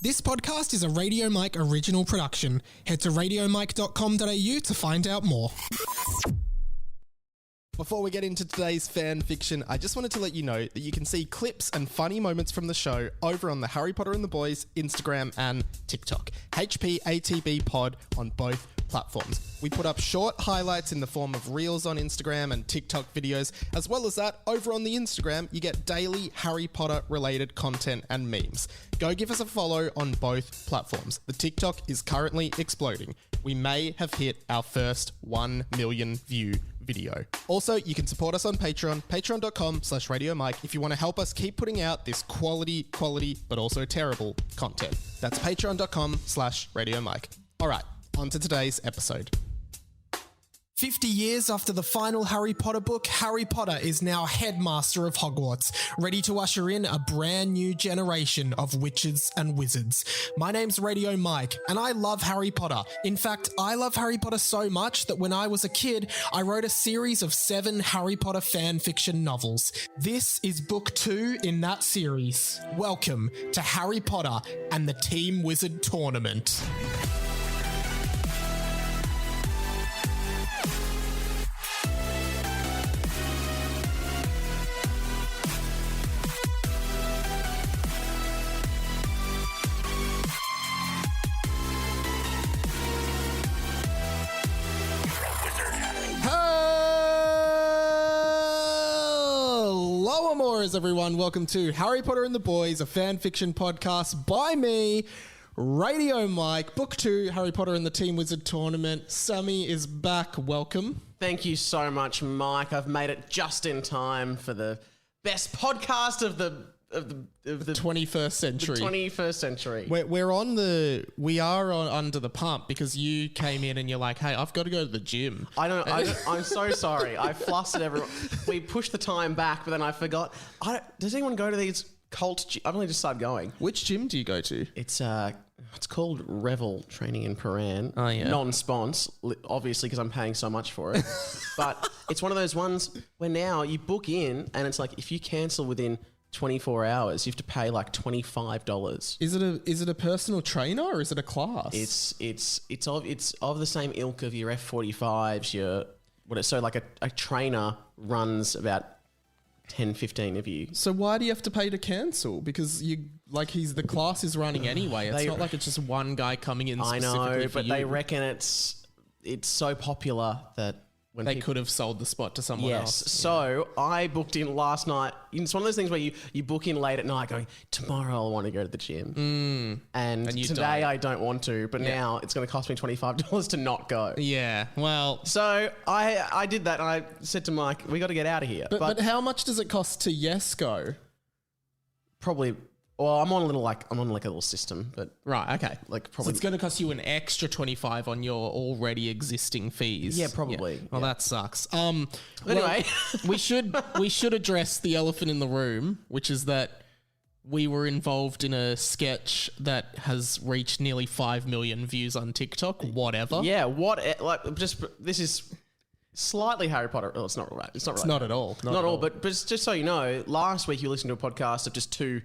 This podcast is a Radio Mike original production. Head to radiomike.com.au to find out more. Before we get into today's fan fiction, I just wanted to let you know that you can see clips and funny moments from the show over on the Harry Potter and the Boys Instagram and TikTok. HPATB Pod on both platforms. We put up short highlights in the form of reels on Instagram and TikTok videos. As well as that, over on the Instagram, you get daily Harry Potter related content and memes. Go give us a follow on both platforms. The TikTok is currently exploding. We may have hit our first 1 million view video. Also, you can support us on Patreon, patreon.com/Radio Mike, if you want to help us keep putting out this quality, but also terrible content. That's patreon.com/Radio Mike. All right, on to today's episode. 50 years after the final Harry Potter book, Harry Potter is now headmaster of Hogwarts, ready to usher in a brand new generation of witches and wizards. My name's Radio Mike, and I love Harry Potter. In fact, I love Harry Potter so much that when I was a kid, I wrote a series of 7 Harry Potter fan fiction novels. This is book 2 in that series. Welcome to Harry Potter and the Team Wizard Tournament. Everyone, welcome to Harry Potter and the Boys, a fan fiction podcast by me, Radio Mike. Book 2, Harry Potter and the Team Wizard Tournament. Sammy is back. Welcome. Thank you so much, Mike. I've made it just in time for the best podcast of the 21st century. The 21st century. We are on under the pump because you came in and you're like, hey, I've got to go to the gym. I'm so sorry. I flustered everyone. We pushed the time back, but then I forgot. Does anyone go to these cult? I've only just started going. Which gym do you go to? It's called Revel Training in Paran. Oh yeah. Non-spons, obviously, because I'm paying so much for it. But it's one of those ones where now you book in and it's like if you cancel within 24 hours, you have to pay like $25. Is it a personal trainer or is it a class? It's of the same ilk of your F45s. So like a trainer runs about 10, 15 of you. So why do you have to pay to cancel? Because the class is running anyway. It's not like it's just one guy coming in specifically I know, for but you. they reckon it's so popular that when they could have sold the spot to someone else. Yes. So I booked in last night. It's one of those things where you book in late at night going, tomorrow I want to go to the gym. And today I don't want to, but now it's going to cost me $25 to not go. Yeah. Well. So I did that and I said to Mike, we got to get out of here. But how much does it cost to yes go? Probably. Well, I'm on a little system, but right, okay. Probably. So it's going to cost you an extra $25 on your already existing fees. Yeah, probably. Yeah. Well, that sucks. Anyway, we should address the elephant in the room, which is that we were involved in a sketch that has reached nearly 5 million views on TikTok. Whatever. Yeah. This is slightly Harry Potter. Oh, it's not right. It's not right. Not at all. Not at all. But just so you know, last week you listened to a podcast of just 2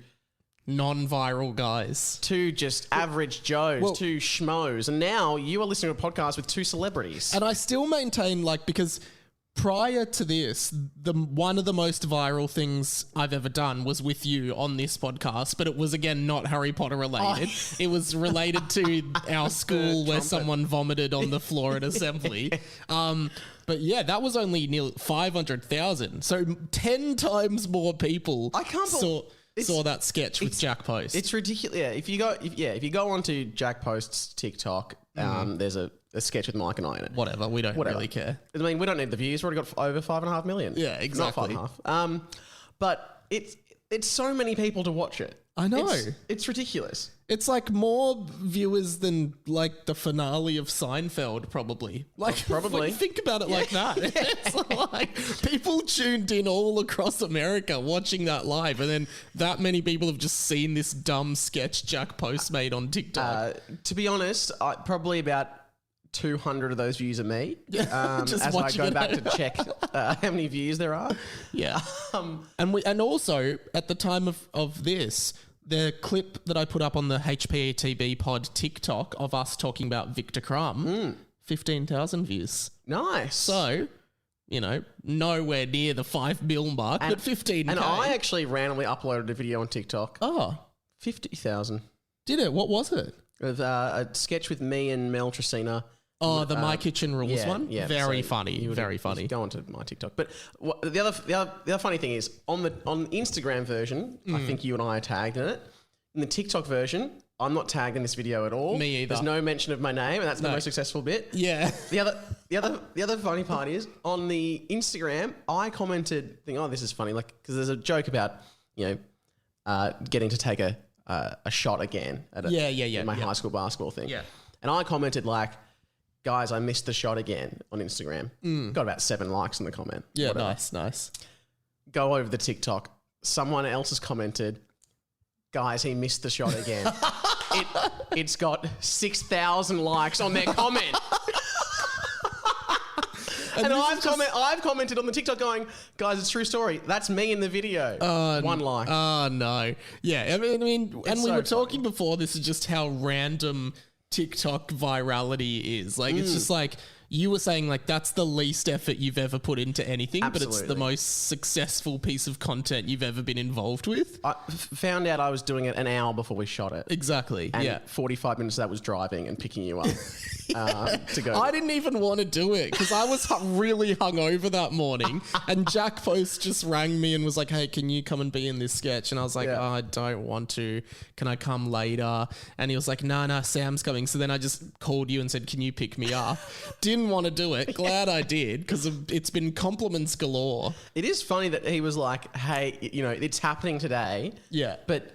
non-viral guys. 2 just average Joes, 2 schmoes. And now you are listening to a podcast with 2 celebrities. And I still maintain, because prior to this, one of the most viral things I've ever done was with you on this podcast, but it was, again, not Harry Potter related. It was related to our school where someone vomited on the floor at assembly. But yeah, that was only nearly 500,000. So 10 times more people saw that sketch with Jack Post. It's ridiculous. Yeah, if you go onto Jack Post's TikTok, there's a sketch with Mike and I in it. Whatever, we don't really care. I mean, we don't need the views. We've already got over 5.5 million. Yeah, exactly. Not 5.5. But it's so many people to watch it. I know. It's ridiculous. It's more viewers than the finale of Seinfeld, probably. Probably. Think about it like that. It's people tuned in all across America watching that live, and then that many people have just seen this dumb sketch Jack Post made on TikTok. To be honest, probably about 200 of those views are me. Just as I go back to check how many views there are. Yeah. And also, at the time of this, the clip that I put up on the HPATB pod TikTok of us talking about Victor Crumb, 15,000 views. Nice. So, nowhere near the 5 mil mark, but 15K. And I actually randomly uploaded a video on TikTok. Oh. 50,000. Did it? What was it? It was a sketch with me and Mel Tracina. Oh, the My Kitchen Rules one? Yeah. Very So funny. Very funny. Go onto my TikTok. But the other funny thing is, on the Instagram version, I think you and I are tagged in it. In the TikTok version, I'm not tagged in this video at all. Me either. There's no mention of my name, and that's the most successful bit. Yeah. The other funny part is, on the Instagram, I commented, thinking, oh, this is funny, because there's a joke about, getting to take a shot again at in my high school basketball thing. Yeah. And I commented guys, I missed the shot again on Instagram. Got about 7 likes in the comment. Yeah, whatever. nice. Go over the TikTok. Someone else has commented, guys, he missed the shot again. It's got 6,000 likes on their comment. And I've commented on the TikTok going, guys, it's a true story. That's me in the video. 1 like. Oh, no. Yeah, I mean, and we were talking funny. before, this is just how random TikTok virality is. It's just you were saying that's the least effort you've ever put into anything, but it's the most successful piece of content you've ever been involved with. I found out I was doing it an hour before we shot it. Exactly. And 45 minutes of that was driving and picking you up to go. I didn't even want to do it because I was really hungover that morning, and Jack Post just rang me and was like, hey, can you come and be in this sketch? And I was like, oh, I don't want to. Can I come later? And he was like, no, Sam's coming. So then I just called you and said, can you pick me up? Didn't want to do it. Glad I did, because it's been compliments galore. It is funny that he was like, hey, it's happening today. Yeah. But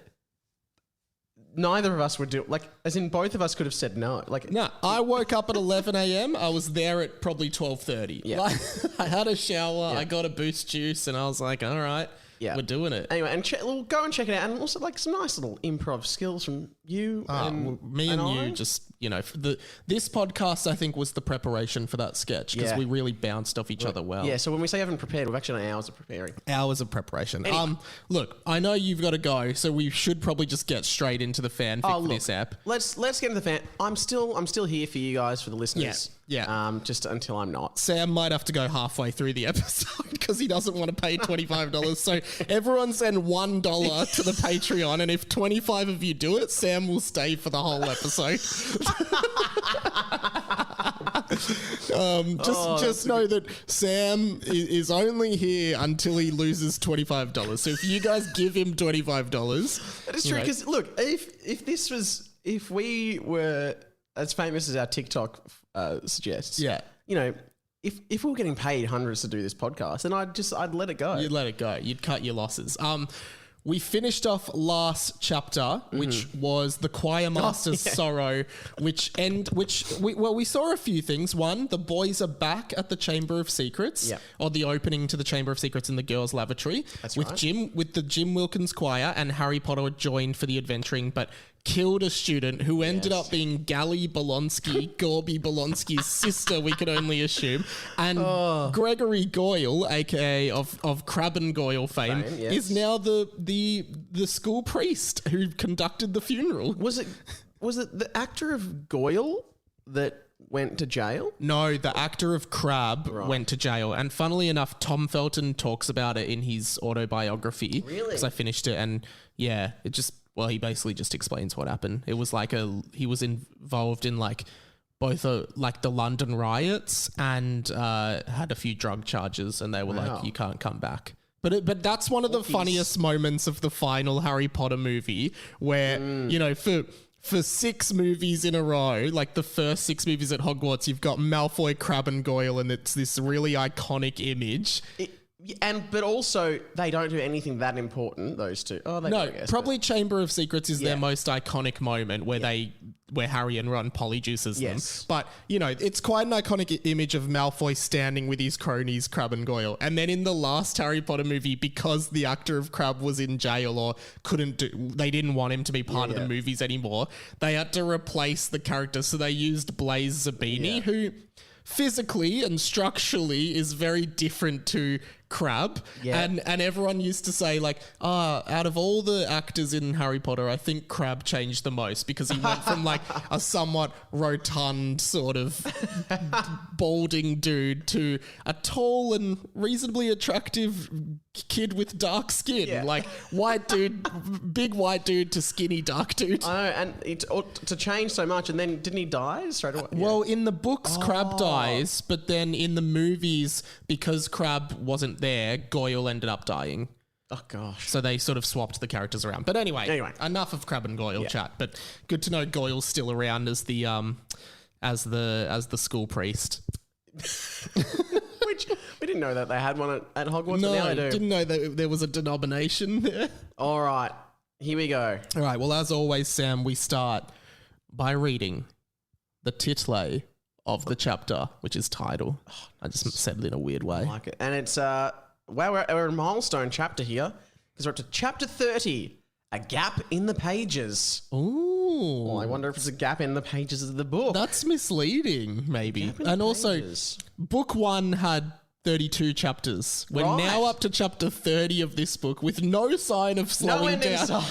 neither of us would do it. As in both of us could have said no. No, I woke up at 11 a.m. I was there at probably 12:30. Yeah. I had a shower. I got a Boost juice, and I was like, all right. Yeah, we're doing it. Anyway, and we'll go and check it out. And also some nice little improv skills from you me and you. Just, this podcast, I think, was the preparation for that sketch, because we really bounced off each other well. Yeah, so when we say haven't prepared, we've actually done hours of preparing. Hours of preparation. Anyway. Look, I know you've got to go, so we should probably just get straight into the fanfic for this app. Let's get into the fan. I'm still here for you guys, for the listeners. Yeah. Just until I'm not. Sam might have to go halfway through the episode because he doesn't want to pay $25. So everyone send $1 to the Patreon, and if 25 of you do it, Sam will stay for the whole episode. Just know that Sam is only here until he loses $25. So if you guys give him $25, that is true. Because look, if we were as famous as our TikTok suggests, if we were getting paid hundreds to do this podcast, then I'd let it go. You'd let it go. You'd cut your losses. We finished off last chapter, which was the choir master's sorrow, we saw a few things. One, the boys are back at the Chamber of Secrets, or the opening to the Chamber of Secrets in the girls' lavatory. That's with right. with the Jim Wilkins choir, and Harry Potter joined for the adventuring, but killed a student who ended up being Gally Bolonsky, Gorby Bolonsky's sister, we could only assume. And Gregory Goyle, aka of Crab and Goyle fame, is now the school priest who conducted the funeral. Was it the actor of Goyle that went to jail? No, the actor of Crab went to jail. And funnily enough, Tom Felton talks about it in his autobiography. Really? Because I finished it, and he basically just explains what happened. It was he was involved in both the London riots and had a few drug charges, and they were like, you can't come back. But that's one of the funniest moments of the final Harry Potter movie, where, for 6 movies in a row, the first 6 movies at Hogwarts, you've got Malfoy, Crabbe and Goyle, and it's this really iconic image. But also, they don't do anything that important, those two. Oh, they do, I guess, probably Chamber of Secrets is their most iconic moment, where Harry and Ron polyjuices them. But, it's quite an iconic image of Malfoy standing with his cronies, Crabbe and Goyle. And then in the last Harry Potter movie, because the actor of Crabbe was in jail or they didn't want him to be part of the movies anymore, they had to replace the character. So they used Blaise Zabini, who physically and structurally is very different to Crabbe. Yeah. And everyone used to say like, out of all the actors in Harry Potter, I think Crabbe changed the most because he went from like a somewhat rotund sort of balding dude to a tall and reasonably attractive kid with dark skin. Yeah. Like white dude, big white dude to skinny dark dude. I know, and to change so much, and then didn't he die straight away? Well, in the books, Crabbe dies, but then in the movies, because Crabbe wasn't there, Goyle ended up dying. Oh gosh. So they sort of swapped the characters around. But anyway, enough of Crabbe and Goyle chat. But good to know Goyle's still around as the school priest. Which we didn't know that they had one at Hogwarts. No, but now they do. Didn't know that there was a denomination there. All right, here we go. All right. Well, as always, Sam, we start by reading the title of the chapter, which is title. I just said it in a weird way. I like it. And it's, wow, we're a milestone chapter here because we're up to chapter 30, A Gap in the Pages. Ooh. Well, I wonder if it's a gap in the pages of the book. That's misleading, maybe. And also, book 1 had 32 chapters. We're now up to chapter 30 of this book with no sign of slowing down.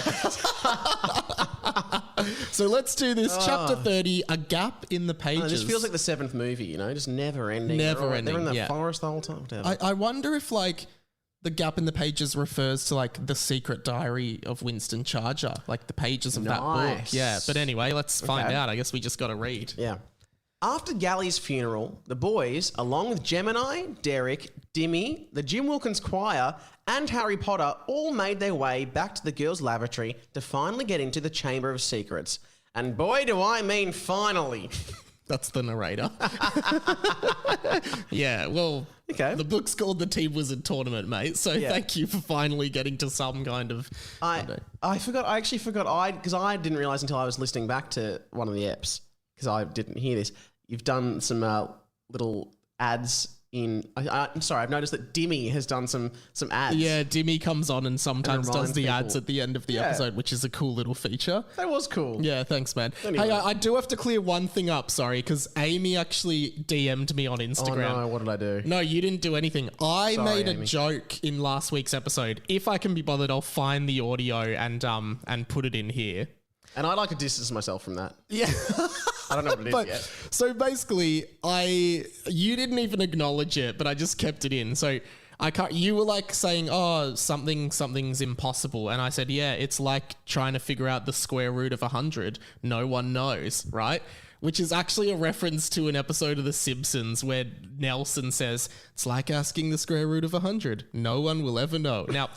So let's do this. Chapter 30, A Gap in the Pages. It just feels like the 7th movie, you know, just never ending. Never ending, They're in the forest the whole time. I wonder if, like, the gap in the pages refers to, like, the secret diary of Winston Charger, like the pages of that book. Yeah, but anyway, let's find out. I guess we just got to read. Yeah. After Gally's funeral, the boys, along with Gemini, Derek, Dimmy, the Jim Wilkins Choir, and Harry Potter, all made their way back to the girls' lavatory to finally get into the Chamber of Secrets. And boy, do I mean finally. That's the narrator. Yeah, well, the book's called The Team Wizard Tournament, mate. So thank you for finally getting to some kind of... I actually forgot, because I didn't realise until I was listening back to one of the eps, because I didn't hear this. You've done some little ads in... I'm sorry, I've noticed that Dimmy has done some ads. Yeah, Dimmy comes on and sometimes does the ads at the end of the episode, which is a cool little feature. That was cool. Yeah, thanks, man. Anyway. Hey, I do have to clear one thing up, sorry, because Amy actually DM'd me on Instagram. Oh no, what did I do? No, you didn't do anything. I made a Amy. joke in last week's episode. If I can be bothered, I'll find the audio and put it in here. And I'd like to distance myself from that. Yeah. I don't know what it is yet. So basically, you didn't even acknowledge it, but I just kept it in. So you were like saying, oh, something's impossible. And I said, yeah, it's like trying to figure out the square root of 100. No one knows, right? Which is actually a reference to an episode of The Simpsons where Nelson says, it's like asking the square root of 100. No one will ever know. Now,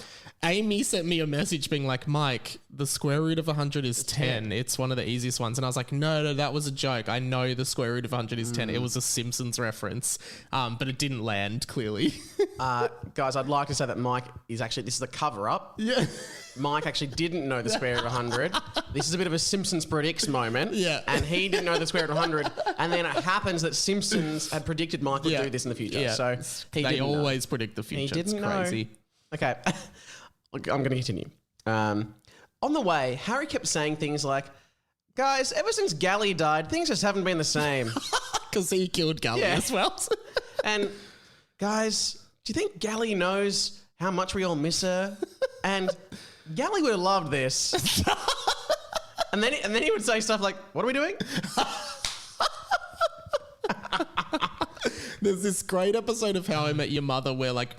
Amy sent me a message being like, Mike, the square root of 100 is 10. It's one of the easiest ones. And I was like, no, that was a joke. I know the square root of 100 is 10. It was a Simpsons reference, but it didn't land, clearly. Guys, I'd like to say that Mike is actually, this is a cover-up. Yeah. Mike actually didn't know the square root of 100. This is a bit of a Simpsons predicts moment. Yeah. And he didn't know the square root of 100. And then it happens that Simpsons had predicted Mike would do this in the future. Yeah. So they always predict the future. He didn't it's crazy. know. Okay. Look, I'm going to continue. On the way, Harry kept saying things like, guys, ever since Gally died, things just haven't been the same. Because he killed Gally as well. And guys, do you think Gally knows how much we all miss her? And Gally would have loved this. and then he would say stuff like, what are we doing? There's this great episode of How I Met Your Mother where, like,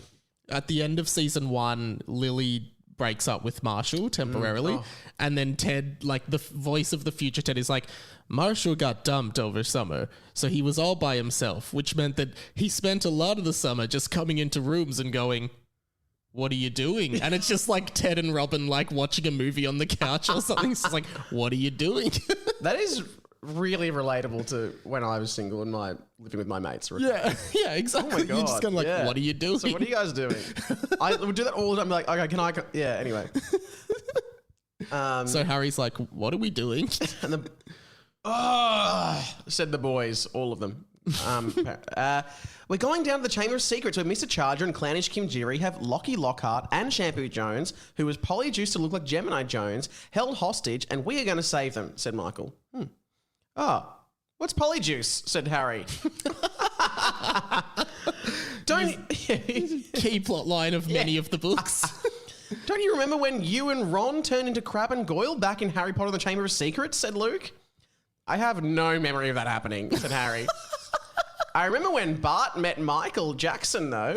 at the end of season 1, Lily breaks up with Marshall temporarily. And then Ted, like the voice of the future Ted is like, Marshall got dumped over summer, so he was all by himself, which meant that he spent a lot of the summer just coming into rooms and going, what are you doing? And it's just like Ted and Robin like watching a movie on the couch or something. It's just like, what are you doing? That is really relatable to when I was single and living with my mates. Yeah, exactly. Oh my God. You're just kind of like, what are you doing? So what are you guys doing? I would do that all the time. Like, okay, yeah, anyway. So Harry's like, what are we doing? And said the boys, all of them. We're going down to the Chamber of Secrets where Mr. Charger and Clownish Kim Jiri have Lockie Lockhart and Shampoo Jones, who was polyjuiced to look like Gemini Jones, held hostage, and we are going to save them, said Michael. What's polyjuice? Said Harry. Key plot line of many of the books. Don't you remember when you and Ron turned into Crabbe and Goyle back in Harry Potter and the Chamber of Secrets, said Luke. I have no memory of that happening, said Harry. I remember when Bart met Michael Jackson, though.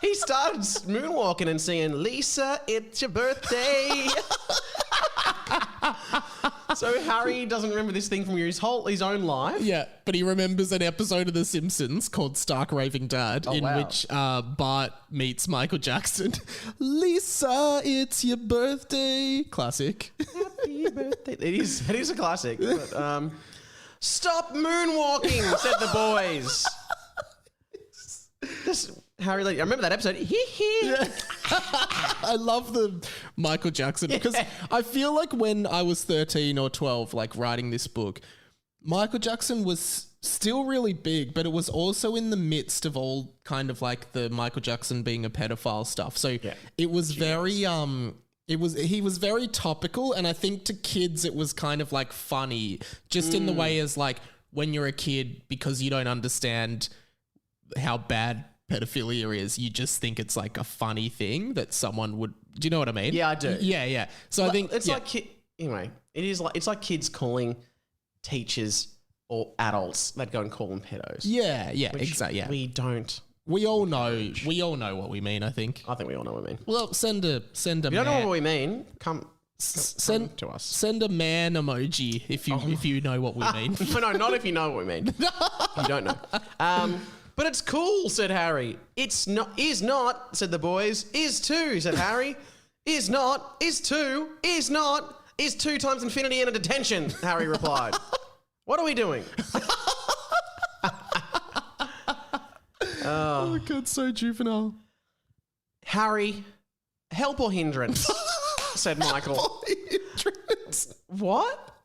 He started moonwalking and singing, Lisa, it's your birthday. So Harry doesn't remember this thing from his own life. Yeah, but he remembers an episode of The Simpsons called Stark Raving Dad, which Bart meets Michael Jackson. Lisa, it's your birthday. Classic. Happy birthday. It is a classic. But, stop moonwalking, said the boys. Harry, I remember that episode. Yeah. I love the Michael Jackson because I feel like when I was 13 or 12, like writing this book, Michael Jackson was still really big, but it was also in the midst of all kind of like the Michael Jackson being a pedophile stuff. So it was very, he was very topical. And I think to kids, it was kind of like funny just in the way as like when you're a kid, because you don't understand how bad pedophilia is, you just think it's like a funny thing that someone would. Do you know what I mean? Yeah, I do. Yeah. So I think it's anyway. It's like kids calling teachers or adults that go and call them pedos. Yeah, exactly. Yeah, we don't. We all know. We all know what we mean. I think we all know what we mean. Well, send a. If you don't know what we mean, come to us. Send a man emoji if you know what we mean. No, not if you know what we mean. You don't know. But it's cool, said Harry. Is not, said the boys. Is too, said Harry. Is not, is two, is not, is 2 times infinity and a detention, Harry replied. What are we doing? Oh my God, so juvenile. Harry, help or hindrance, said Michael. Hindrance. What?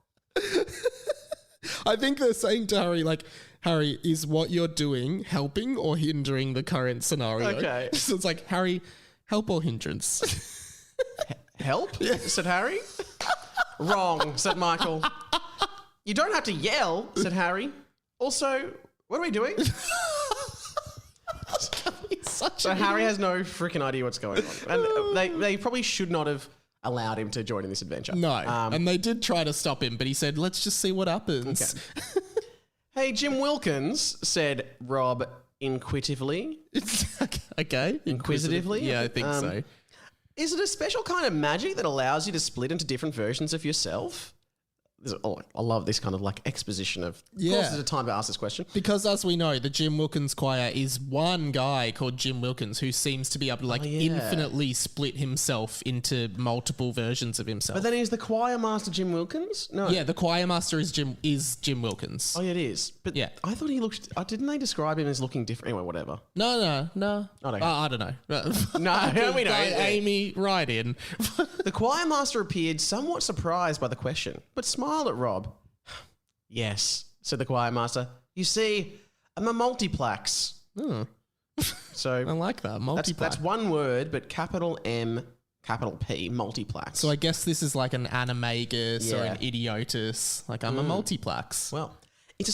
I think they're saying to Harry, like, Harry, is what you're doing helping or hindering the current scenario? Okay. So it's like, Harry, help or hindrance? Help? Yeah. Said Harry. Wrong, said Michael. You don't have to yell, said Harry. Also, what are we doing? So Harry has no freaking idea what's going on. And they probably should not have allowed him to join in this adventure. No. And they did try to stop him, but he said, let's just see what happens. Okay. Hey, Jim Wilkins, said Rob inquisitively. Okay. Inquisitively? Yeah, I think so. Is it a special kind of magic that allows you to split into different versions of yourself? I love this kind of like exposition of course there's a time to ask this question. Because as we know, the Jim Wilkins Choir is one guy called Jim Wilkins who seems to be able to infinitely split himself into multiple versions of himself. But then is the choir master Jim Wilkins? No. Yeah, the choir master is Jim Wilkins. Oh, yeah, it is. But yeah. I thought he looked... didn't they describe him as looking different? Anyway, whatever. No. I don't know. No, we know. Amy, right in. The choir master appeared somewhat surprised by the question, but smiled at Rob. Yes, said the choir master. You see, I'm a multiplex. So I like that, multiplex. That's one word, but capital M, capital P, multiplex. So I guess this is like an animagus or an idiotus. Like I'm a multiplex. Well, it's a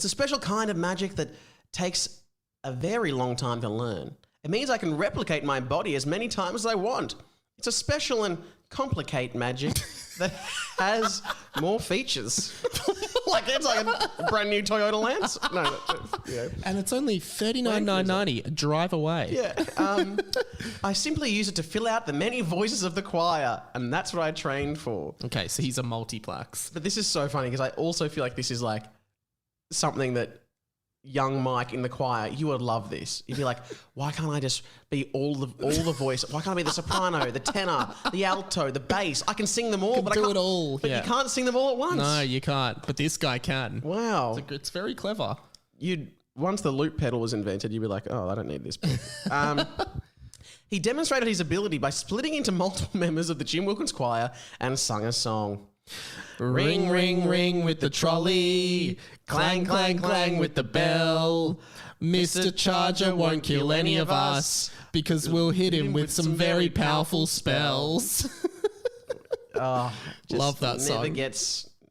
special kind of magic that takes a very long time to learn. It means I can replicate my body as many times as I want. It's a special and complicated magic that has more features. Like it's like a brand new Toyota Lance. No, yeah. And it's only $39,990. Drive away. Yeah. I simply use it to fill out the many voices of the choir, and that's what I trained for. Okay, so he's a multiplex. But this is so funny because I also feel like this is like something that young Mike in the choir, you would love this. You'd be like, why can't I just be all the voice? Why can't I be the soprano, the tenor, the alto, the bass? I can sing them all, but I can't do it all. But you can't sing them all at once. No, you can't. But this guy can. Wow, it's very clever. Once the loop pedal was invented, you'd be like, oh, I don't need this. He demonstrated his ability by splitting into multiple members of the Jim Wilkins Choir and sung a song. Ring, ring, ring with the trolley. Clang, clang, clang with the bell. Mr. Charger won't kill any of us because we'll hit him with some very powerful spells. Oh, love that song.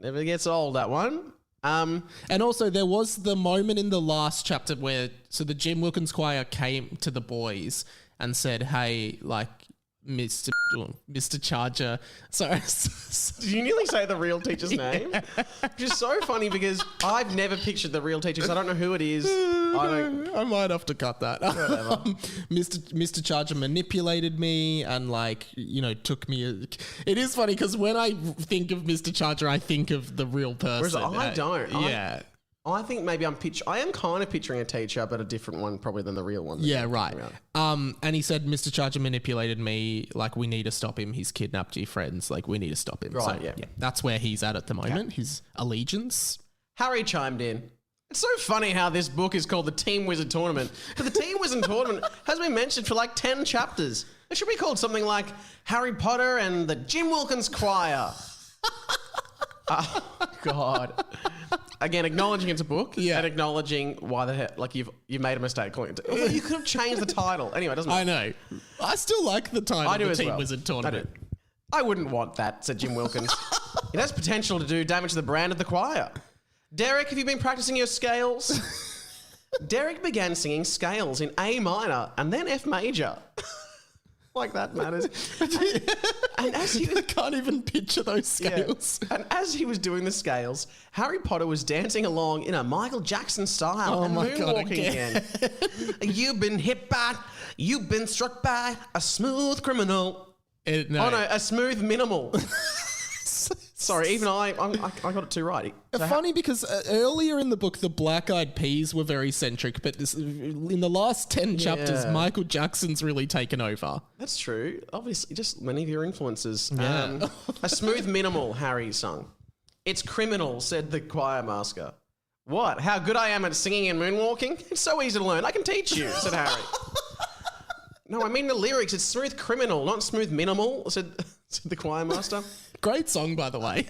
Never gets old, that one. And also there was the moment in the last chapter where, so the Jim Wilkins choir came to the boys and said, hey, like, Mr. Charger. Sorry. Did you nearly say the real teacher's name? Which is so funny because I've never pictured the real teacher, so I don't know who it is. I might have to cut that. Mr. Charger manipulated me and, like, you know, took me. It is funny because when I think of Mr. Charger, I think of the real person. Whereas I don't. Yeah. I think maybe I am kind of picturing a teacher, but a different one probably than the real one. Yeah, right. And he said, Mr. Charger manipulated me. Like, we need to stop him. He's kidnapped your friends. Like, we need to stop him. Right, so, yeah. That's where he's at the moment. Yeah. His allegiance. Harry chimed in. It's so funny how this book is called the Team Wizard Tournament. But the Team Wizard Tournament has been mentioned for like 10 chapters. It should be called something like Harry Potter and the Jim Wilkins Choir. Oh, God. Again, acknowledging it's a book and acknowledging why the heck, like you've made a mistake calling it. You could have changed the title. Anyway, it doesn't matter. I know. I still like the title. I do the as Team well. Wizard Tournament. I wouldn't want that, said Jim Wilkins. It has potential to do damage to the brand of the choir. Derek, have you been practicing your scales? Derek began singing scales in A minor and then F major. Like that matters. And as he I can't even picture those scales. Yeah. And as he was doing the scales, Harry Potter was dancing along in a Michael Jackson style and moonwalking again. You've been hit by, you've been struck by a smooth criminal. A smooth minimal. Sorry, even I got it too right. So funny because earlier in the book, the Black Eyed Peas were very centric, but in the last 10 chapters, Michael Jackson's really taken over. That's true. Obviously, just many of your influences. Yeah. A smooth minimal, Harry sung. It's criminal, said the choir master. What? How good I am at singing and moonwalking? It's so easy to learn. I can teach you, said Harry. No, I mean the lyrics. It's smooth criminal, not smooth minimal, said the choir master. Great song, by the way.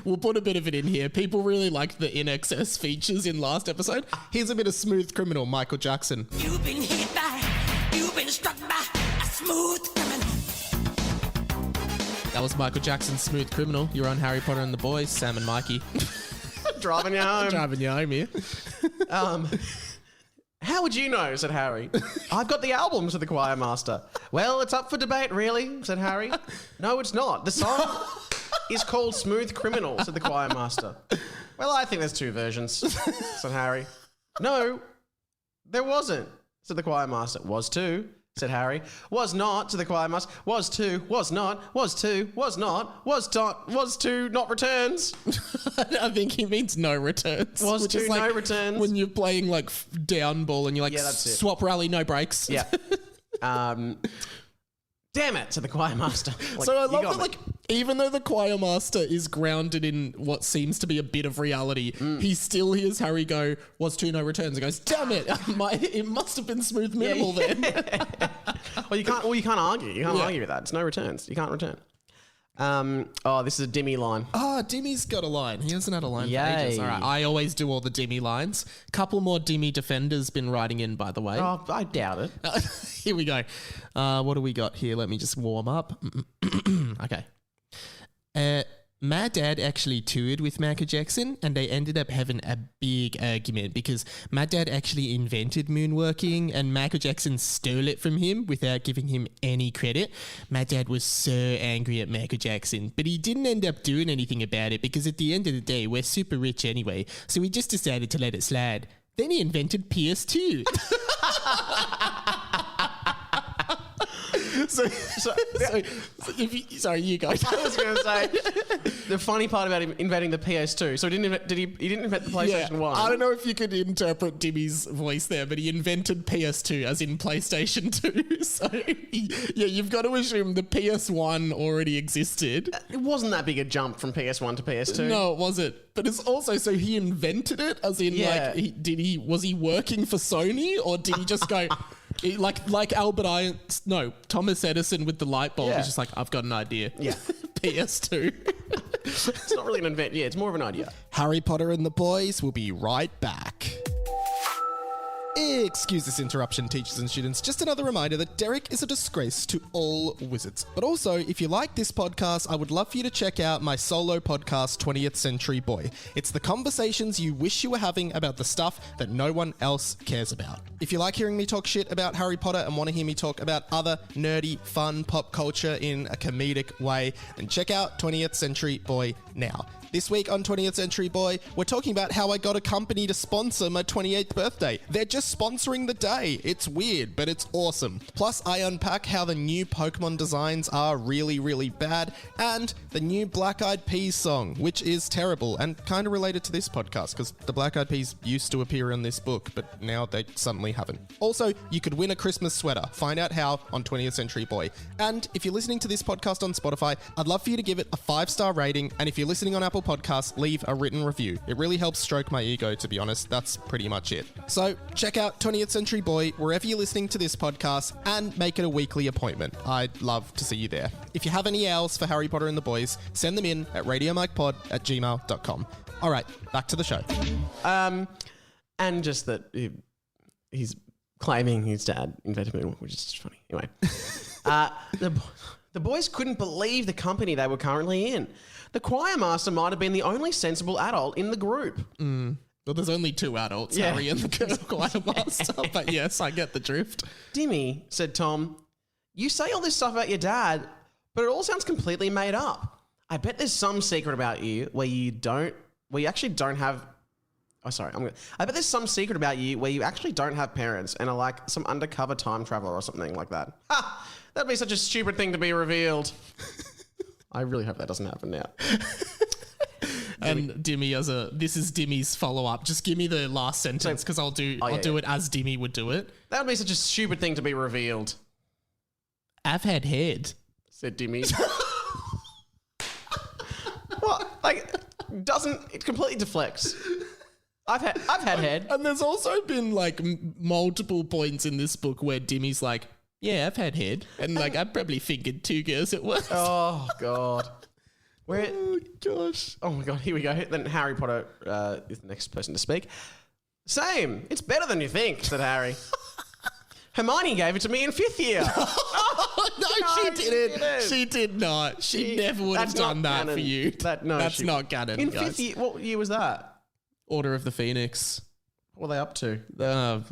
We'll put a bit of it in here. People really liked the In Excess features in last episode. Here's a bit of Smooth Criminal, Michael Jackson. You've been hit by, you've been struck by a smooth criminal. That was Michael Jackson's Smooth Criminal. You're on Harry Potter and the Boys, Sam and Mikey. Driving you home. Driving you home here. How would you know, said Harry. I've got the album, said the choir master. Well, it's up for debate, really, said Harry. No, it's not. The song is called Smooth Criminal, said the choir master. Well, I think there's two versions, said Harry. No, there wasn't, said the choir master. Was two, said Harry. Was not, said the choir master. Was two, was not, was two, was not, was two, not returns. I think he means no returns. Was two, no returns. When you're playing like down ball and you're like, swap rally, no breaks. Yeah. Damn it, said the choir master. Like, so I love that, like, even though the choir master is grounded in what seems to be a bit of reality, he still hears Harry go, was two, no returns, and goes, damn it, it must have been smooth minimal then. Well, you can't argue. You can't argue with that. It's no returns. You can't return. This is a Dimmy line. Oh, Dimmy's got a line. He hasn't had a line for Yay. ages. All right, I always do all the Dimmy lines. Couple more Dimmy defenders been writing in, by the way. Oh, I doubt it. Here we go. What do we got here? Let me just warm up. Okay. My dad actually toured with Michael Jackson and they ended up having a big argument because my dad actually invented moonwalking and Michael Jackson stole it from him without giving him any credit. My dad was so angry at Michael Jackson, but he didn't end up doing anything about it because at the end of the day, we're super rich anyway, so he just decided to let it slide. Then he invented PS2. Sorry, you go. I was going to say the funny part about him inventing the PS2. So he didn't invent the PlayStation 1. I don't know if you could interpret Dimmy's voice there, but he invented PS2 as in PlayStation 2. So you've got to assume the PS1 already existed. It wasn't that big a jump from PS1 to PS2. No, it wasn't. But it's also, so he invented it as in was he working for Sony or did he just go... Like Thomas Edison with the light bulb. He's just like, I've got an idea. Yeah. PS2. It's not really an invent. Yeah, it's more of an idea. Harry Potter and the Boys will be right back. Excuse this interruption, teachers and students. Just another reminder that Derek is a disgrace to all wizards. But also, if you like this podcast, I would love for you to check out my solo podcast, 20th Century Boy. It's the conversations you wish you were having about the stuff that no one else cares about. If you like hearing me talk shit about Harry Potter and want to hear me talk about other nerdy, fun pop culture in a comedic way, then check out 20th Century Boy now. This week on 20th Century Boy, we're talking about how I got a company to sponsor my 28th birthday. They're just sponsoring the day. It's weird, but it's awesome. Plus, I unpack how the new Pokemon designs are really, really bad, and the new Black Eyed Peas song, which is terrible and kind of related to this podcast, because the Black Eyed Peas used to appear in this book, but now they suddenly haven't. Also, you could win a Christmas sweater. Find out how on 20th Century Boy. And if you're listening to this podcast on Spotify, I'd love for you to give it a 5-star rating, and if you're listening on Apple Podcasts, leave a written review. It really helps stroke my ego, to be honest. That's pretty much it. So check out 20th Century Boy wherever you're listening to this podcast and make it a weekly appointment. I'd love to see you there. If you have any else for Harry Potter and the Boys, send them in at radiomikepod@gmail.com. All right, back to the show. And just that he's claiming his dad invented moon, which is just funny. Anyway, the boys couldn't believe the company they were currently in. The choir master might have been the only sensible adult in the group. Well, there's only 2 adults, Harry and the choir master, but yes, I get the drift. Dimmy, said Tom, you say all this stuff about your dad, but it all sounds completely made up. I bet there's some secret about you where you actually don't have... I bet there's some secret about you where you actually don't have parents and are like some undercover time traveler or something like that. Ha! That'd be such a stupid thing to be revealed. I really hope that doesn't happen now. And Dimmy this is Dimmy's follow-up. Just give me the last sentence because I'll do it as Dimmy would do it. That would be such a stupid thing to be revealed. I've had head, said Dimmy. What? It completely deflects. I've had head. And there's also been like multiple points in this book where Dimmy's like, yeah, I've had head. And like, I probably fingered 2 girls at once. Oh, God. Oh, gosh. Oh, my God. Here we go. Then Harry Potter is the next person to speak. Same. It's better than you think, said Harry. Hermione gave it to me in 5th year. No, she didn't. She did not. She never would have done that canon. for you. That's not canon, in guys. 5th year, what year was that? Order of the Phoenix. What were they up to? The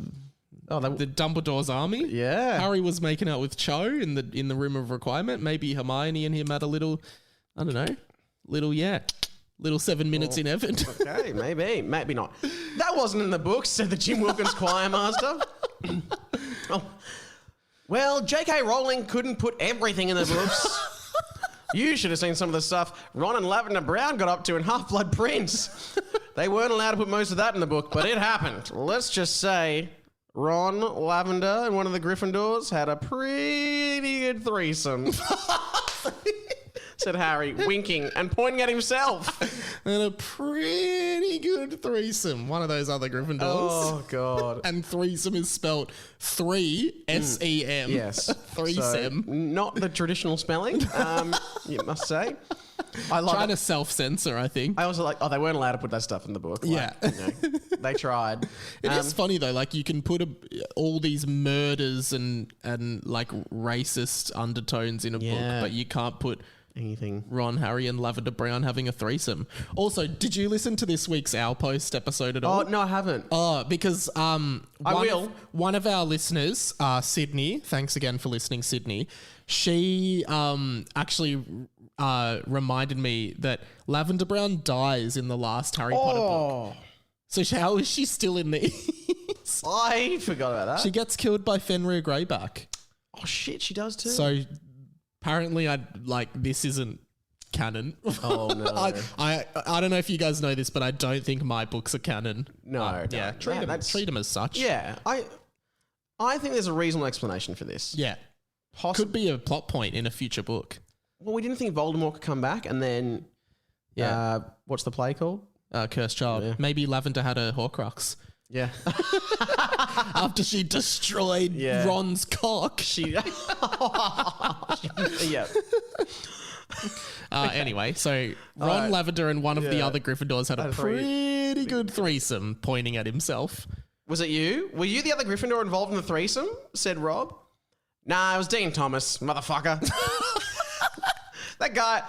Dumbledore's army. Yeah. Harry was making out with Cho in the room of requirement. Maybe Hermione and him had a little, I don't know, little 7 minutes in heaven. Okay, maybe not. That wasn't in the books, said the Jim Wilkins choir master. Well, J.K. Rowling couldn't put everything in the books. You should have seen some of the stuff Ron and Lavender Brown got up to in Half-Blood Prince. They weren't allowed to put most of that in the book, but it happened. Let's just say Ron, Lavender, and one of the Gryffindors had a pretty good threesome. Said Harry, winking and pointing at himself. And a pretty good threesome. One of those other Gryffindors. Oh, God. And threesome is spelt 3 S-E-M. Yes. Threesome. So, not the traditional spelling, you must say. I love trying to self-censor, I think. I also like, they weren't allowed to put that stuff in the book. Yeah. They tried. It is funny, though. Like, you can put all these murders and like, racist undertones in a book, but you can't put... anything. Ron, Harry, and Lavender Brown having a threesome. Also, did you listen to this week's Our Post episode at all? Oh, no, I haven't. Oh, because one of our listeners, Sydney, thanks again for listening, Sydney, she actually reminded me that Lavender Brown dies in the last Harry Potter book. So how is she still in these? I forgot about that. She gets killed by Fenrir Greyback. Oh, shit, she does too. So... apparently, this isn't canon. Oh, no. I don't know if you guys know this, but I don't think my books are canon. No. Yeah, treat them as such. Yeah, I think there's a reasonable explanation for this. Yeah. Could be a plot point in a future book. Well, we didn't think Voldemort could come back, and then... what's the play called? Cursed Child. Yeah. Maybe Lavender had a Horcrux. Yeah. After she destroyed Ron's cock. Yeah. Anyway, so Ron, Lavender, and one of the other Gryffindors had a pretty good threesome pointing at himself. Was it you? Were you the other Gryffindor involved in the threesome? Said Rob. Nah, it was Dean Thomas, motherfucker. That guy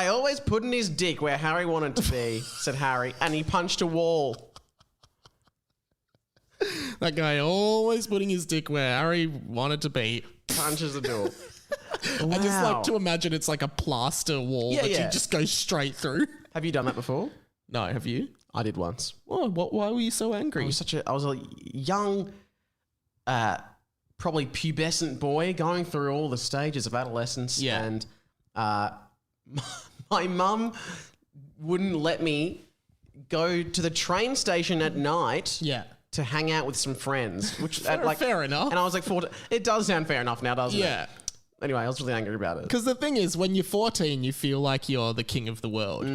always putting his dick where Harry wanted to be, said Harry, and he punched a wall. That guy always putting his dick where Harry wanted to be. Punches the door. Wow. I just like to imagine it's like a plaster wall that you just go straight through. Have you done that before? No, have you? I did once. Oh, why were you so angry? I was a young, probably pubescent boy going through all the stages of adolescence. Yeah. And my mum wouldn't let me go to the train station at night. Yeah. To hang out with some friends, which fair enough. And I was like 14. It does sound fair enough now, doesn't it? Yeah. Anyway, I was really angry about it. Because the thing is, when you're 14, you feel like you're the king of the world.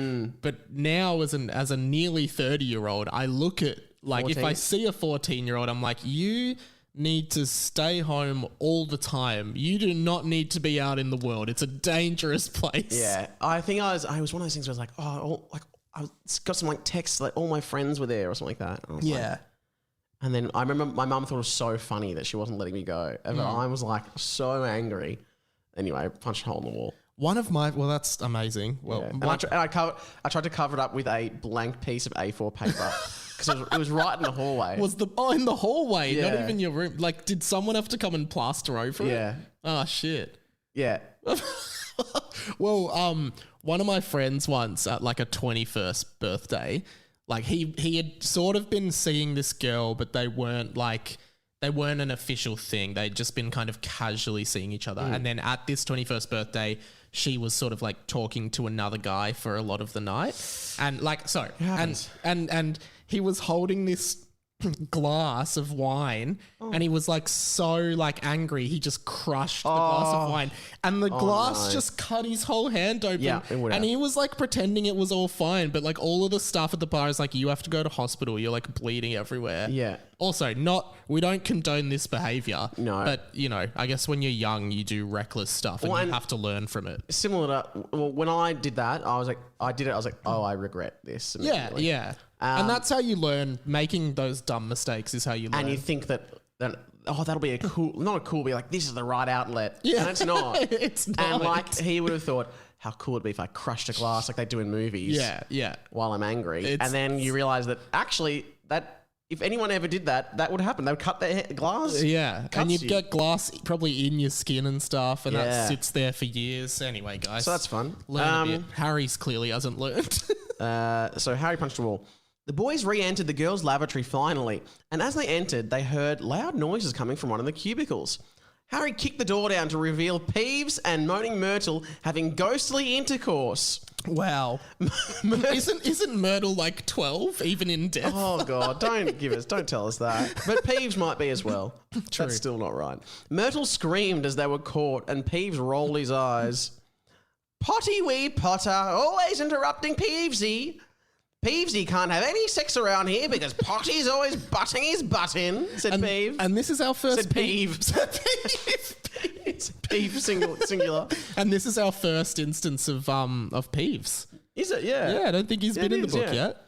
But now, as a nearly 30-year-old, I look at, like, 14? if I see a 14-year-old, I'm like, you need to stay home all the time. You do not need to be out in the world. It's a dangerous place. Yeah. I think I was one of those things where I was like, I got some, like, texts, like, all my friends were there or something like that. Yeah. And then I remember my mum thought it was so funny that she wasn't letting me go. And I was like so angry. Anyway, I punched a hole in the wall. Well, that's amazing. Well, Yeah. And I tried to cover it up with a blank piece of A4 paper because it was right in the hallway. in the hallway, not Yeah. even your room. Like, did someone have to come and plaster over it? Yeah. Oh, shit. Yeah. Well, one of my friends once at like a 21st birthday, like he had sort of been seeing this girl, but they weren't an official thing. They'd just been kind of casually seeing each other. And then at this 21st birthday, she was sort of like talking to another guy for a lot of the night. And like, and he was holding this glass of wine and he was like so like angry he just crushed the glass of wine and the glass just cut his whole hand open. Yeah, it would have. And he was like pretending it was all fine, but like all of the stuff at the bar is like, you have to go to hospital, you're like bleeding everywhere. Yeah. Also, we don't condone this behavior. No. But you know, I guess when you're young you do reckless stuff and you have to learn from it. Similar to when I did that, I was like, oh, I regret this. Yeah. And that's how you learn. Making those dumb mistakes is how you learn. And you think that that'll be not a cool, be like, this is the right outlet. Yeah. And it's not. It's not. And like he would have thought, how cool it'd be if I crushed a glass like they do in movies. Yeah. While I'm angry. And then you realize that actually if anyone ever did that would happen. They would cut their glass. Yeah. And you'd get glass probably in your skin and stuff, and that sits there for years. Anyway, guys. So that's fun. Learn a bit. Harry's clearly hasn't learned. So Harry punched a wall. The boys re-entered the girls' lavatory finally, and as they entered, they heard loud noises coming from one of the cubicles. Harry kicked the door down to reveal Peeves and Moaning Myrtle having ghostly intercourse. Wow. Isn't Myrtle like 12, even in death? Oh, God, don't tell us that. But Peeves might be as well. True. That's still not right. Myrtle screamed as they were caught, and Peeves rolled his eyes. Potty wee Potter, always interrupting Peevesy. Peevesy can't have any sex around here because Potty's always butting his butt in, said Peeve. And this is our first... Said Peeve. It's Peeve singular. And this is our first instance of Peeves. Is it? Yeah. Yeah, I don't think he's been in the book yet.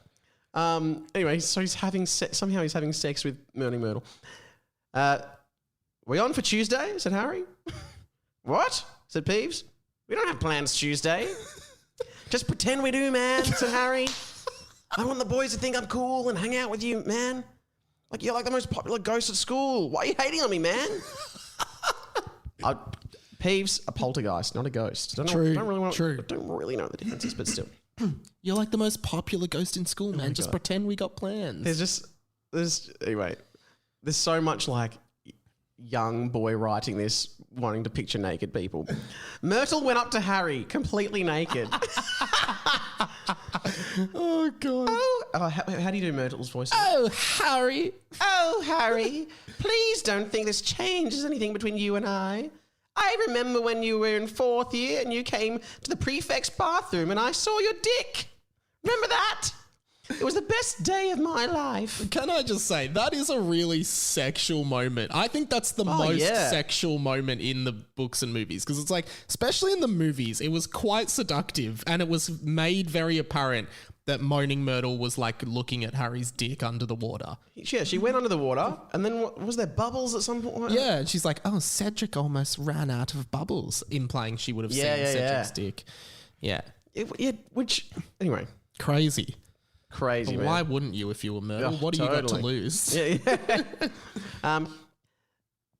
Anyway, so he's having somehow he's having sex with Moaning Myrtle. We on for Tuesday? Said Harry. What? Said Peeves. We don't have plans Tuesday. Just pretend we do, man, said Harry. I want the boys to think I'm cool and hang out with you, man. Like, you're like the most popular ghost at school. Why are you hating on me, man? Peeves, a poltergeist, not a ghost. True. I don't really know the differences, but still. You're like the most popular ghost in school, man. Just pretend we got plans. Anyway, there's so much like young boy writing this, wanting to picture naked people. Myrtle went up to Harry, completely naked. Oh, God. How do you do Myrtle's voice? Oh, Harry. Oh, Harry, please don't think this changes anything between you and I. I remember when you were in 4th year and you came to the prefect's bathroom and I saw your dick. Remember that? It was the best day of my life. Can I just say, that is a really sexual moment. I think that's the most sexual moment in the books and movies. Because it's like, especially in the movies, it was quite seductive and it was made very apparent. that Moaning Myrtle was like looking at Harry's dick under the water. Yeah, she went under the water, and then was there bubbles at some point? Yeah, and she's like, oh, Cedric almost ran out of bubbles, implying she would have seen Cedric's dick. Yeah. Anyway. Crazy, man. Why wouldn't you if you were Myrtle? Oh, what do you got to lose?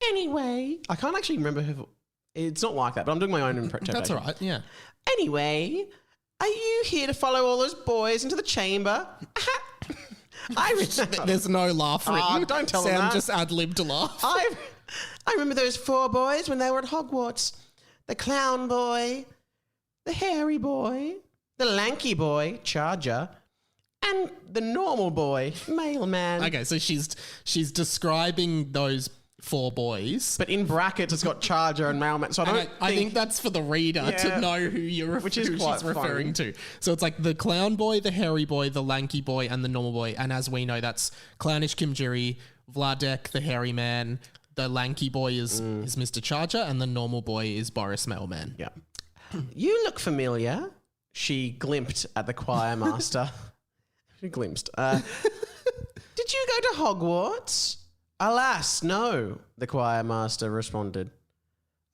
Anyway. I can't actually remember who... It's not like that, but I'm doing my own interpretation. That's all right, yeah. Anyway, are you here to follow all those boys into the chamber? There's no laugh written. Oh, don't tell them Sam that. just ad-libbed a laugh. I remember those 4 boys when they were at Hogwarts. The clown boy, the hairy boy, the lanky boy, Charger, and the normal boy, Mailman. Okay, so she's describing those 4 boys. But in brackets, it's got Charger and Mailman. So I think that's for the reader to know who she's referring to. So it's like the clown boy, the hairy boy, the lanky boy, and the normal boy. And as we know, that's Clownish Kim Jiri, Vladek, the hairy man. The lanky boy is Mr. Charger, and the normal boy is Boris Mailman. Yeah. You look familiar. She glimpsed at the choir master. She glimpsed. Did you go to Hogwarts? Alas, no, the choir master responded.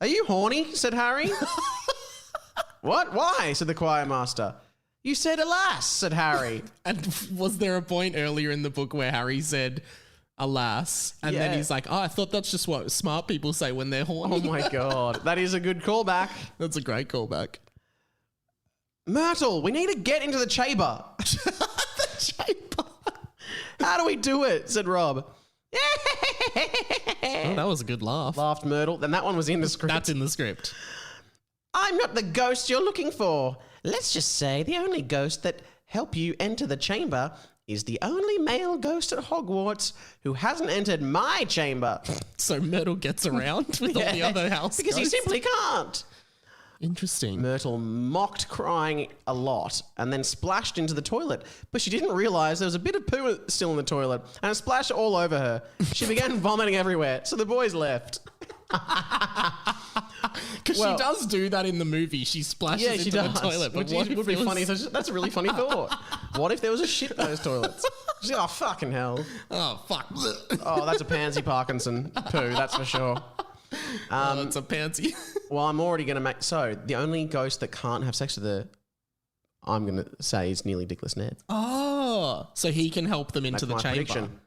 Are you horny? Said Harry. What? Why? Said the choir master. You said alas, said Harry. And was there a point earlier in the book where Harry said alas, and then he's like, oh, I thought that's just what smart people say when they're horny. Oh my God. That is a good callback. That's a great callback. Myrtle, we need to get into the chamber. The chamber. How do we do it? Said Rob. Oh, that was a good laugh. Laughed Myrtle. Then that one was in the script. That's in the script. I'm not the ghost you're looking for. Let's just say the only ghost that helped you enter the chamber is the only male ghost at Hogwarts who hasn't entered my chamber. So Myrtle gets around with all the other house because ghosts? he simply can't. Interesting. Myrtle mocked crying a lot and then splashed into the toilet, but she didn't realise there was a bit of poo still in the toilet and it splashed all over her. She began vomiting everywhere, so the boys left. Because she does do that in the movie. She splashes into the toilet. But which would be funny. So that's a really funny thought. What if there was a shit in those toilets? She's like, oh, fucking hell. Oh, fuck. Oh, that's a pansy Parkinson poo, that's for sure. It's a pansy. Well, I'm already going to make... So, the only ghost that can't have sex with her, I'm going to say, is Nearly Dickless Ned. Oh, so he can help them into That's the my chamber. prediction.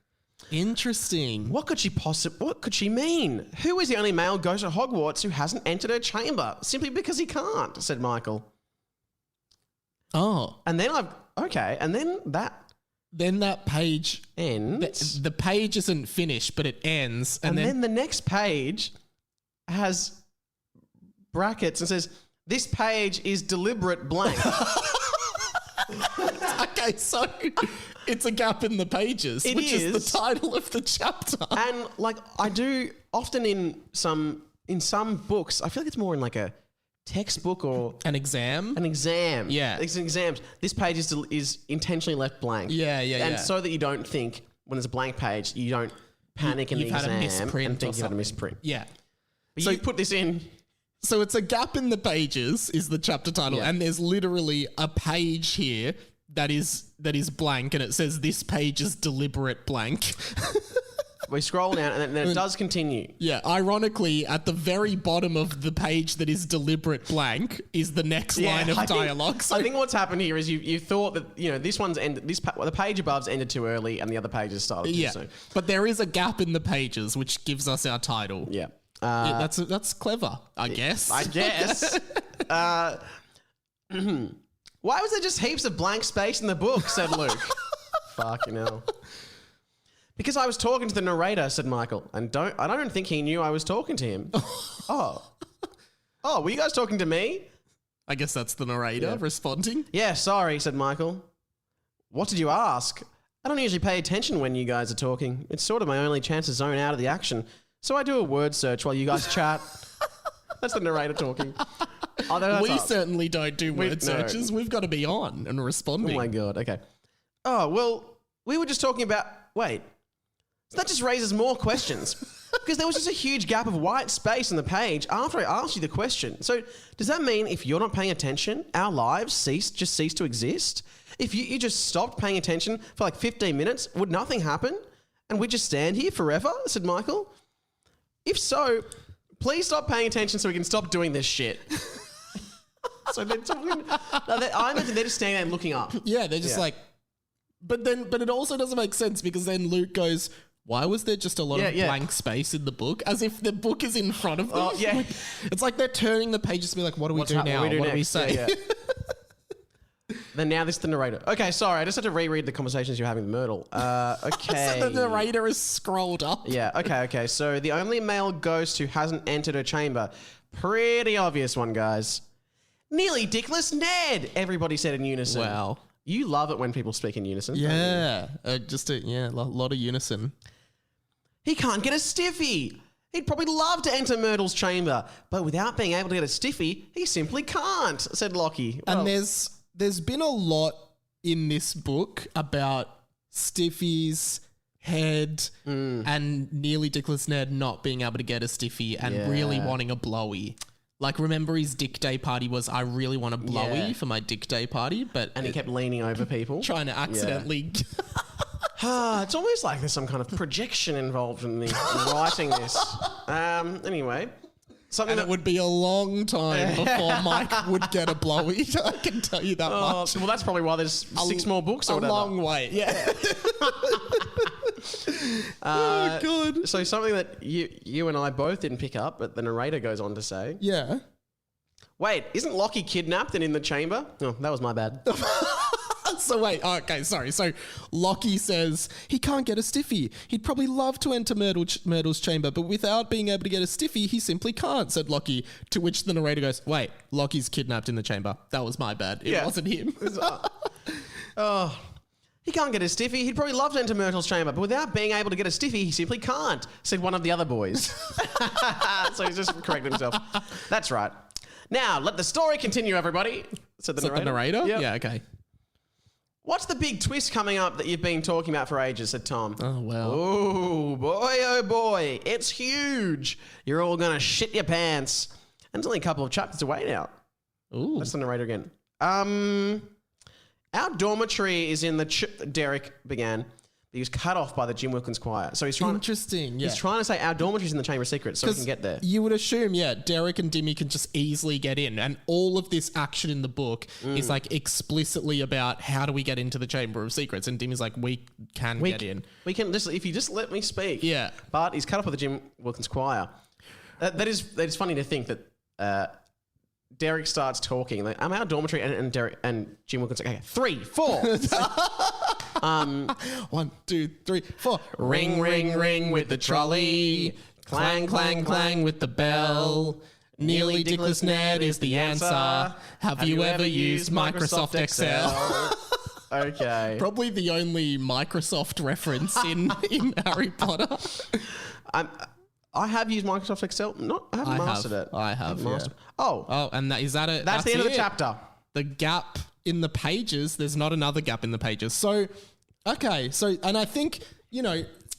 Interesting. What could she mean? Who is the only male ghost at Hogwarts who hasn't entered her chamber? Simply because he can't, said Michael. Oh. And then and then that... Then that page... ends. The page isn't finished, but it ends. And then the next page has brackets and says, this page is deliberate blank. Okay, so it's a gap in the pages, which is the title of the chapter. And like I do often in some books, I feel like it's more in like a textbook or an exam. Yeah, it's exams. This page is intentionally left blank. And so that you don't think when there's a blank page, you don't panic in the exam had a misprint and think or you had a something. misprint. Yeah. But So you put this in. So it's a gap in the pages is the chapter title, and there's literally a page here that is blank, and it says this page is deliberate blank. We scroll down, and then it does continue. Yeah, ironically, at the very bottom of the page that is deliberate blank is the next line of dialogue. I think what's happened here is you thought that this one's ended. The page above's ended too early, and the other pages started too soon. But there is a gap in the pages, which gives us our title. Yeah. That's clever, I guess. Why was there just heaps of blank space in the book, said Luke. Fucking hell. Because I was talking to the narrator, said Michael, and I don't think he knew I was talking to him. Oh, were you guys talking to me? I guess that's the narrator responding. Yeah, sorry, said Michael. What did you ask? I don't usually pay attention when you guys are talking. It's sort of my only chance to zone out of the action. So I do a word search while you guys chat. That's the narrator talking. We certainly don't do word searches. We've got to be on and responding. Oh my God, okay. Oh, well, we were just talking about... Wait. So that just raises more questions. Because there was just a huge gap of white space on the page after I asked you the question. So does that mean if you're not paying attention, our lives cease to exist? If you just stopped paying attention for like 15 minutes, would nothing happen? And we just stand here forever? Said Michael. If so, please stop paying attention so we can stop doing this shit. So they're talking... I imagine they're just standing there and looking up. Yeah, they're just like... But it also doesn't make sense because then Luke goes... Why was there just a lot of blank space in the book? As if the book is in front of them. Oh, yeah. It's like they're turning the pages to be like, what do we do now? What do we say? Yeah, yeah. Then now this is the narrator. Okay, sorry. I just had to reread the conversations you're having with Myrtle. Okay. So the narrator is scrolled up. Yeah, okay. So the only male ghost who hasn't entered her chamber. Pretty obvious one, guys. Nearly dickless Ned, everybody said in unison. Wow. You love it when people speak in unison. Yeah. A lot of unison. He can't get a stiffy. He'd probably love to enter Myrtle's chamber, but without being able to get a stiffy, he simply can't, said Lockie. Well, and there's been a lot in this book about Stiffy's head and nearly dickless Ned not being able to get a stiffy and really wanting a blowy. Like, remember his dick day party was, I really want a blowy for my dick day party, but... he kept leaning over people. Trying to accidentally... It's almost like there's some kind of projection involved in writing this. Anyway... It would be a long time before Mike would get a blowy. I can tell you that much. Well, that's probably why there's 6 more books or whatever. A long way, yeah. Oh, God. So something that you and I both didn't pick up, but the narrator goes on to say. Yeah. Wait, isn't Lockie kidnapped and in the chamber? Oh, that was my bad. So wait, okay, sorry. So Lockie says he can't get a stiffy. He'd probably love to enter Myrtle's chamber, but without being able to get a stiffy, he simply can't, said Lockie, to which the narrator goes, wait, Lockie's kidnapped in the chamber. That was my bad. It wasn't him. He can't get a stiffy. He'd probably love to enter Myrtle's chamber, but without being able to get a stiffy, he simply can't, said one of the other boys. So he's just corrected himself. That's right. Now, let the story continue, everybody, said the narrator. The narrator? Yep. Yeah, okay. What's the big twist coming up that you've been talking about for ages, said Tom. Oh, well. Oh, boy. It's huge. You're all going to shit your pants. And it's only a couple of chapters away now. Ooh. That's the narrator again. Our dormitory is in the... Derek began. He was cut off by the Jim Wilkins choir. So he's trying... Interesting, yeah. He's trying to say our dormitory's in the Chamber of Secrets so we can get there. You would assume, Derek and Dimmy can just easily get in. And all of this action in the book is like explicitly about how do we get into the Chamber of Secrets. And Dimmy's like, we can get in. We can just... If you just let me speak. Yeah. But he's cut off by the Jim Wilkins choir. That is funny to think that... Derek starts talking. Like, I'm our dormitory, and Derek and Jim Wilkins like, okay, 3, 4. 1, 2, 3, 4. Ring, ring, ring with the trolley. Clang, clang, clang with the bell. Nearly dickless Ned is the answer. Have you ever used Microsoft Excel? Okay. Probably the only Microsoft reference in Harry Potter. I have used Microsoft Excel. I haven't mastered it. I have. Yeah. Oh, and is that it? That's the end of the chapter. The gap in the pages. There's not another gap in the pages. So, okay. So, and I think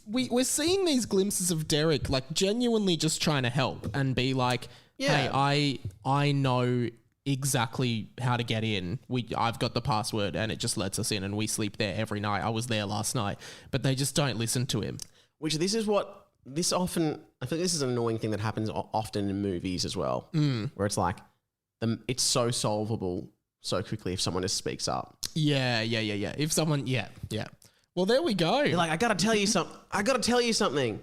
we're seeing these glimpses of Derek like genuinely just trying to help and be like, hey, I know exactly how to get in. I've got the password and it just lets us in and we sleep there every night. I was there last night, but they just don't listen to him. Which this often, I think this is an annoying thing that happens often in movies as well, where it's like, it's so solvable so quickly if someone just speaks up. Yeah. If someone, yeah. Well, there we go. You're like, I got to tell you something.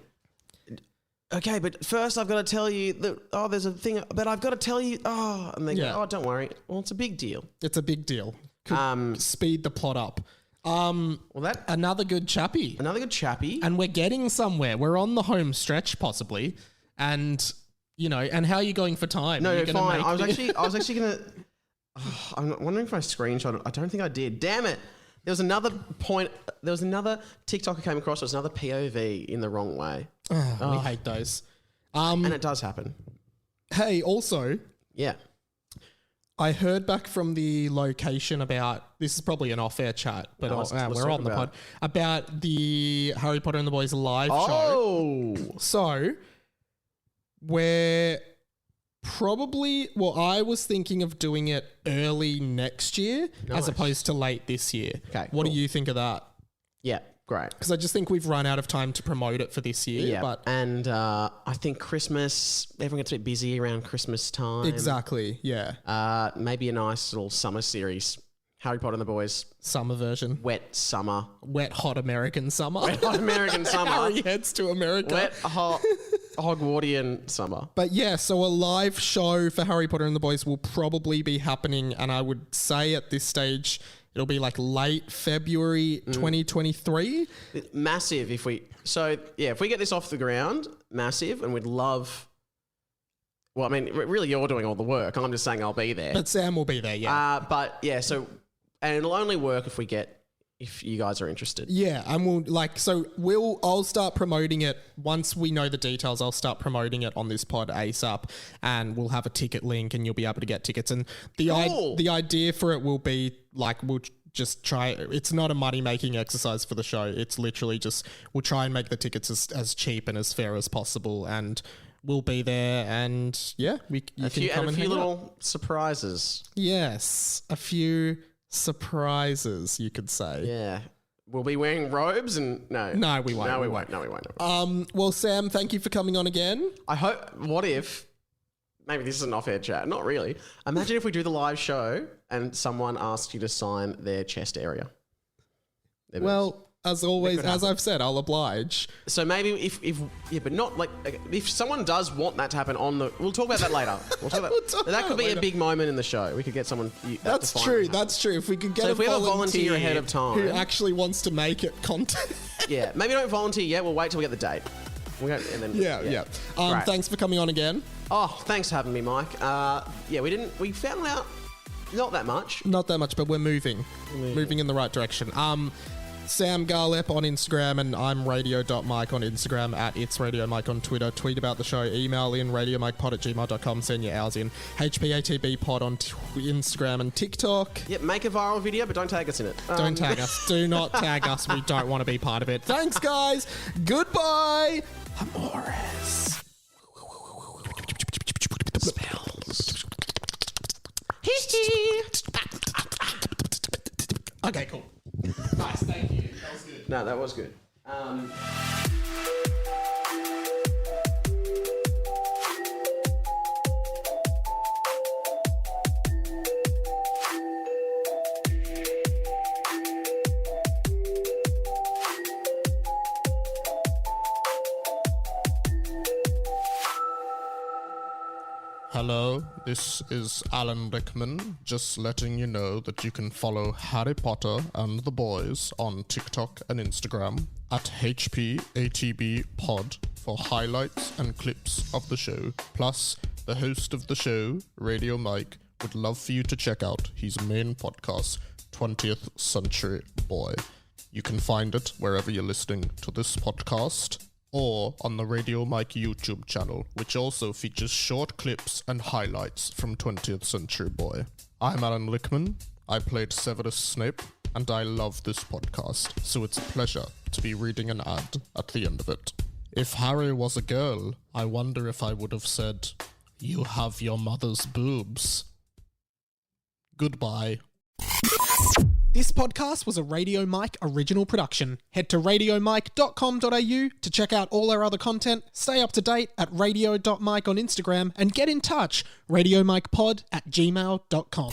Okay, but first I've got to tell you that, there's a thing, but I've got to tell you, and they go, don't worry. Well, it's a big deal. It's a big deal. Could speed the plot up. Another good chappy. And we're getting somewhere. We're on the home stretch possibly. And, and how are you going for time? No, fine. I was actually going to... I'm wondering if I screenshot it. I don't think I did. Damn it. There was another TikTok I came across. There was another POV in the wrong way. We hate those. And it does happen. Hey, also... Yeah. I heard back from the location about, this is probably an off-air chat, but we're on the pod, about the Harry Potter and the Boys live show. So we're probably, I was thinking of doing it early next year as opposed to late this year. Okay, what do you think of that? Yeah, great. Because I just think we've run out of time to promote it for this year. Yeah, and I think Christmas, everyone gets a bit busy around Christmas time. Exactly, yeah. Maybe a nice little summer series. Harry Potter and the Boys. Summer version. Wet summer. Wet, hot American summer. Wet, hot American summer. Harry heads to America. Wet, hot Hogwartian summer. But yeah, so a live show for Harry Potter and the Boys will probably be happening, and I would say at this stage it'll be like late February 2023. Massive if we get this off the ground, massive, and we'd love... Well, I mean, really you're doing all the work. I'm just saying I'll be there. But Sam will be there, yeah. And it'll only work if you guys are interested. Yeah, and I'll start promoting it once we know the details. I'll start promoting it on this pod ASAP, and we'll have a ticket link, and you'll be able to get tickets. And the idea for it will be we'll just try. It's not a money making exercise for the show. It's literally just we'll try and make the tickets as cheap and as fair as possible, and we'll be there. And yeah, you can come and a few little surprises. Yes, a few surprises, you could say. Yeah. We'll be wearing robes and... No, we won't. No, we won't. Well, Sam, thank you for coming on again. I hope... What if... Maybe this is an off-air chat. Not really. Imagine if we do the live show and someone asks you to sign their chest area. Well... As always, as I've said, I'll oblige. So maybe but not if someone does want that to happen we'll talk about that later. That could be a big moment in the show. We could get someone. That's true. If we could get if we have a volunteer ahead of time who actually wants to make it content. Yeah, maybe don't volunteer yet. We'll wait till we get the date. Yeah. Thanks for coming on again. Oh, thanks for having me, Mike. We found out not that much, but we're moving in the right direction. Sam Garlepp on Instagram, and I'm radio.mike on Instagram, at It's Radio Mike on Twitter. Tweet about the show, email in radiomikepod@gmail.com, send your hours in. HPATB pod on Instagram and TikTok. Yep, make a viral video, but don't tag us in it. Don't tag us. Do not tag us. We don't want to be part of it. Thanks, guys. Goodbye. Amores. Spells. Okay, cool. Nice, thank you. That was good. No, that was good. Hello, this is Alan Rickman, just letting you know that you can follow Harry Potter and the Boys on TikTok and Instagram at HPATBpod for highlights and clips of the show. Plus, the host of the show, Radio Mike, would love for you to check out his main podcast, 20th Century Boy. You can find it wherever you're listening to this podcast, or on the Radio Mike YouTube channel, which also features short clips and highlights from 20th Century Boy. I'm Alan Rickman, I played Severus Snape, and I love this podcast, so it's a pleasure to be reading an ad at the end of it. If Harry was a girl, I wonder if I would have said, "You have your mother's boobs." Goodbye. This podcast was a Radio Mike original production. Head to radiomike.com.au to check out all our other content, stay up to date at radio.mike on Instagram, and get in touch, radiomikepod@gmail.com.